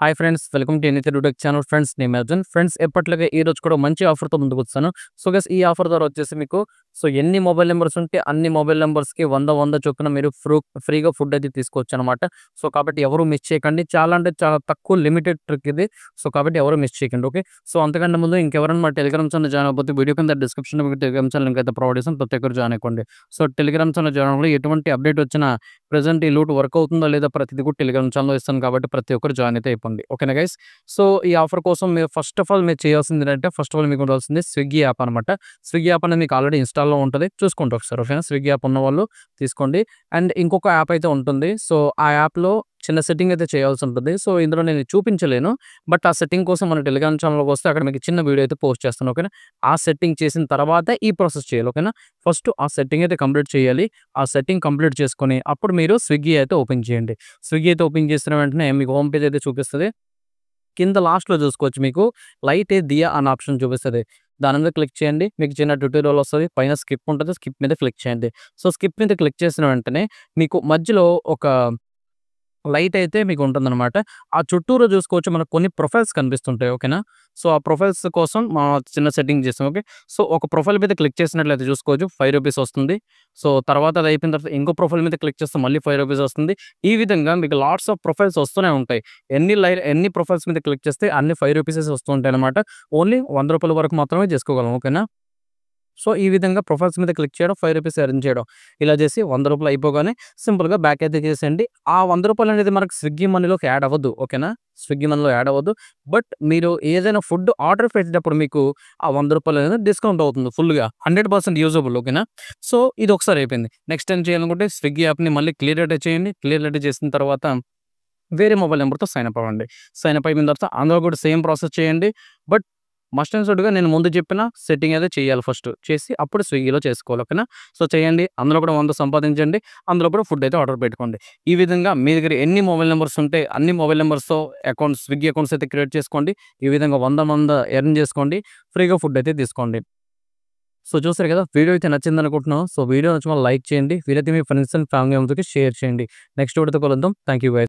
Hi friends, welcome to anything to tech channel. Friends, నేను Arjun. Friends, ఎప్పటిలాగే ఈ రోజు కూడా మంచి ఆఫర్‌తో ముందుకొచ్చాను. సో గైస్, ఈ ఆఫర్ ద్వారా వచ్చేసి మీకు ఎన్ని మొబైల్ నంబర్స్ ఉంటే అన్ని మొబైల్ నంబర్స్‌కి 100 చొప్పున మీరు ఫ్రీగా ఫుడ్ అయితే తీసుకోవచ్చనమాట. సో కాబట్టి ఎవరు మిస్ చేయకండి. చాలా అంటే చాలా తక్కువ లిమిటెడ్ ట్రిక్ ఇది. సో కాబట్టి ఎవరు మిస్ చేయకండి. ఓకే. సో అంతకంటే ముందు ఇంకెవరైనా మా టెలిగ్రామ్ ఛానల్ జాయిన్ అవ్వకపోతే వీడియో కింద డిస్క్రిప్షన్‌లో మీకు టెలిగ్రామ్ ఛానల్ లింక్ అయితే ప్రొవైడ్ చేశాను. ప్రతి ఒక్కరు జాయిన్ అయిపోండి. సో టెలిగ్రామ్ ఛానల్ జాయిన్ అవ్వడం ఎటువంటి అప్డేట్ వచ్చినా ప్రెజెంట్ ఈ లూట్ వర్క్ అవుతుందా లేదా ప్రతిది కూడా టెలిగ్రామ్ ఛానల్‌లో ఇస్తాను కాబట్టి ప్రతి ఒక్కరు జాయిన్ అయితే అయిపోండి. ఓకేనా గైస్? సో ఈ ఆఫర్ కోసం మీరు ఫస్ట్ ఆఫ్ ఆల్ మీరు చేయాల్సింది ఏంటంటే ఫస్ట్ ఆఫ్ ఆల్ మీకు ఉండాల్సింది స్విగ్గీ యాప్ అనమాట. స్విగ్గీ యాప్ అనేది మీకు ఆల్రెడీ ఇన్‌స్టాల్‌లో ఉంటది. చూసుకోండి ఒకసారి. ఓకేనా? స్విగ్గీ యాప్ ఉన్నవాళ్ళు తీసుకోండి. అండ్ ఇంకొక యాప్ అయితే ఉంటుంది. సో ఆ యాప్‌లో చిన్న సెట్టింగ్ అయితే చేయాల్సి ఉంటుంది. సో ఇందులో నేను చూపించలేను. బట్ ఆ సెట్టింగ్ కోసం మన టెలిగ్రామ్ ఛానల్‌లోకి వస్తే అక్కడ మీకు చిన్న వీడియో అయితే పోస్ట్ చేస్తాను. ఓకేనా? ఆ సెట్టింగ్ చేసిన తర్వాత ఈ ప్రాసెస్ చేయాలి. ఓకేనా? ఫస్ట్ ఆ సెట్టింగ్ అయితే కంప్లీట్ చేయాలి. ఆ సెట్టింగ్ కంప్లీట్ చేసుకొని అప్పుడు మీరు స్విగ్గీ అయితే ఓపెన్ చేయండి. స్విగ్గీ అయితే ఓపెన్ చేసిన వెంటనే మీకు హోమ్ పేజ్ అయితే చూపిస్తది. కింద లాస్ట్‌లో చూసుకోవచ్చు మీకు లైట్ ఏ దియా అన్న ఆప్షన్ చూపిస్తది. దాని మీద క్లిక్ చేయండి. మీకు చిన్న ట్యుటోరియల్ వస్తది. పైన స్కిప్ ఉంటది. స్కిప్ మీద క్లిక్ చేయండి. సో స్కిప్ మీద క్లిక్ చేసిన వెంటనే మీకు మధ్యలో ఒక లైట్ అయితే మీకు ఉంటుందనమాట. ఆ చుట్టూరా చూసుకోవచ్చు మనకు కొన్ని ప్రొఫైల్స్ కనిపిస్తుంటాయి. ఓకేనా? సో ఆ ప్రొఫైల్స్ కోసం చిన్న సెట్టింగ్ చేసాం. ఓకే. సో ఒక ప్రొఫైల్ మీద క్లిక్ చేసినట్లయితే చూసుకోవచ్చు రూ. 5 వస్తుంది. సో తర్వాత అది అయిపోయిన తర్వాత ఇంకో ప్రొఫైల్ మీద క్లిక్ చేస్తే మళ్ళీ రూ. 5 వస్తుంది. ఈ విధంగా మీకు లాట్స్ ఆఫ్ ప్రొఫైల్స్ వస్తూనే ఉంటాయి. ఎన్ని ప్రొఫైల్స్ మీద క్లిక్ చేస్తే అన్ని రూ. 5 వస్తూ ఉంటాయన్నమాట. ఓన్లీ రూ. 100 వరకు మాత్రమే చేసుకోగలం. ఓకేనా? సో ఈ విధంగా ప్రొఫైల్స్ మీద క్లిక్ చేయడం, రూ. 5 ఎర్న్ చేయడం. ఇలా చేసి రూ. 100 అయిపోగానే సింపుల్‌గా బ్యాక్ అయితే చేసేయండి. ఆ రూ. 100 అనేది మనకు స్విగ్గీ మనీలోకి యాడ్ అవ్వదు. ఓకేనా? స్విగ్గీ మనీలో యాడ్ అవ్వదు. బట్ మీరు ఏదైనా ఫుడ్ ఆర్డర్ పెట్టేటప్పుడు మీకు ఆ రూ. 100 అనేది డిస్కౌంట్ అవుతుంది ఫుల్‌గా. 100% యూజబుల్. ఓకేనా? సో ఇది ఒకసారి అయిపోయింది. నెక్స్ట్ ఏం చేయాలనుకుంటే స్విగ్గీ యాప్‌ని మళ్ళీ క్లియర్ అయితే చేయండి. క్లియర్ అయితే చేసిన తర్వాత వేరే మొబైల్ నంబర్‌తో సైన్ అప్ అవ్వండి. సైన్ అప్ అయిపోయిన తర్వాత అందులో కూడా సేమ్ ప్రాసెస్ చేయండి. బట్ మస్ట్ అండ్ షుడ్‌గా నేను ముందు చెప్పిన సెట్టింగ్ అయితే చేయాలి ఫస్ట్. చేసి అప్పుడు స్విగ్గీలో చేసుకోవాలి. ఓకేనా? సో చేయండి. అందులో కూడా 100 సంపాదించండి. అందులో కూడా ఫుడ్ అయితే ఆర్డర్ పెట్టుకోండి. ఈ విధంగా మీ దగ్గర ఎన్ని మొబైల్ నంబర్స్ ఉంటే అన్ని మొబైల్ నంబర్స్‌తో స్విగ్గీ అకౌంట్స్ అయితే క్రియేట్ చేసుకోండి. ఈ విధంగా 100 ఎర్న్ చేసుకోండి. ఫ్రీగా ఫుడ్ అయితే తీసుకోండి. సో చూసారు కదా! వీడియో అయితే నచ్చిందనుకుంటున్నాను. సో వీడియో నచ్చితే లైక్ చేయండి. వీలైతే మీ ఫ్రెండ్స్ అండ్ ఫ్యామిలీ మెంబర్స్‌కి షేర్ చేయండి. నెక్స్ట్ వీడియోతో కలుద్దాం. Thank you guys.